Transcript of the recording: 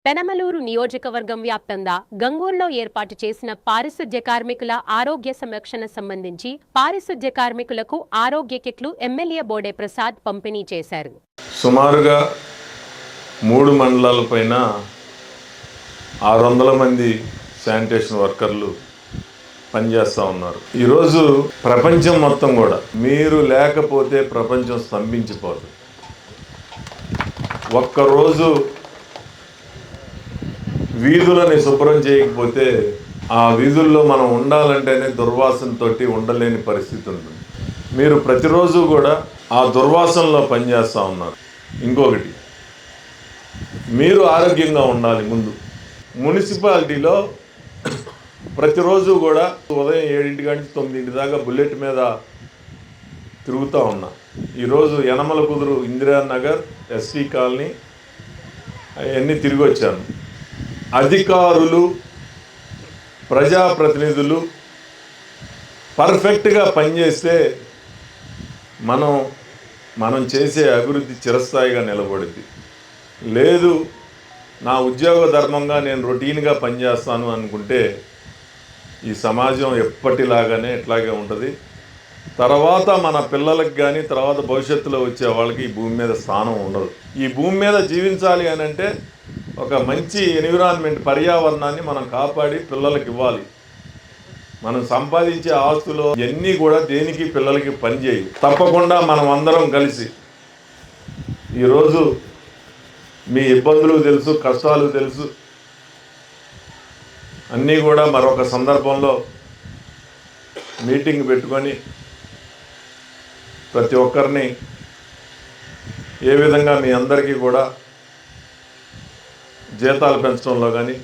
పెనమలూరు నియోజకవర్గం వ్యాప్తంగా గంగూర్లో ఏర్పాటు చేసిన పారిశుధ్య కార్మికుల ఆరోగ్య సంరక్షణ సంబంధించి పారిశుధ్య కార్మికులకు ఆరోగ్య కిట్లు ఎమ్మెల్యే బోడే ప్రసాద్ పంపిణీ చేశారు. సుమారుగా 3 మండలాలపైన 600 మంది శానిటేషన్ వర్కర్లు పనిచేస్తూ ఉన్నారు. ఈరోజు ప్రపంచం మొత్తం కూడా మీరు లేకపోతే ప్రపంచం స్తంభించిపోదు. ఒక్కరోజు వీధులని శుభ్రం చేయకపోతే ఆ వీధుల్లో మనం ఉండాలంటేనే దుర్వాసనతో ఉండలేని పరిస్థితి ఉంటుంది. మీరు ప్రతిరోజు కూడా ఆ దుర్వాసనలో పనిచేస్తూ ఉన్నారు. ఇంకొకటి, మీరు ఆరోగ్యంగా ఉండాలి. ముందు మున్సిపాలిటీలో ప్రతిరోజు కూడా ఉదయం 7 నుంచి 9 దాకా బుల్లెట్ మీద తిరుగుతూ ఉన్నా. ఈరోజు యనమల కుదురు, ఇందిరానగర్, ఎస్టీ కాలనీ అవన్నీ తిరిగి వచ్చాను. అధికారులు, ప్రజాప్రతినిధులు పర్ఫెక్ట్గా పనిచేస్తే మనం చేసే అభివృద్ధి చిరస్థాయిగా నిలబడుద్ది. లేదు, నా ఉద్యోగ ధర్మంగా నేను రొటీన్గా పనిచేస్తాను అనుకుంటే ఈ సమాజం ఎప్పటిలాగానే ఇట్లాగే ఉంటుంది. తర్వాత మన పిల్లలకు కానీ తర్వాత భవిష్యత్తులో వచ్చే వాళ్ళకి ఈ భూమి మీద స్థానం ఉండదు. ఈ భూమి మీద జీవించాలి అని అంటే ఒక మంచి ఎన్విరాన్మెంట్, పర్యావరణాన్ని మనం కాపాడి పిల్లలకి ఇవ్వాలి. మనం సంపాదించే ఆస్తులు ఇవన్నీ కూడా దేనికి పిల్లలకి పనిచేయవు. తప్పకుండా మనం అందరం కలిసి ఈరోజు మీ ఇబ్బందులు తెలుసు, కష్టాలు తెలుసు, అన్నీ కూడా మరొక సందర్భంలో మీటింగ్ పెట్టుకొని ప్రతి ఒక్కరిని ఏ విధంగా మీ అందరికీ కూడా జీతాలు పెంచడంలో కానీ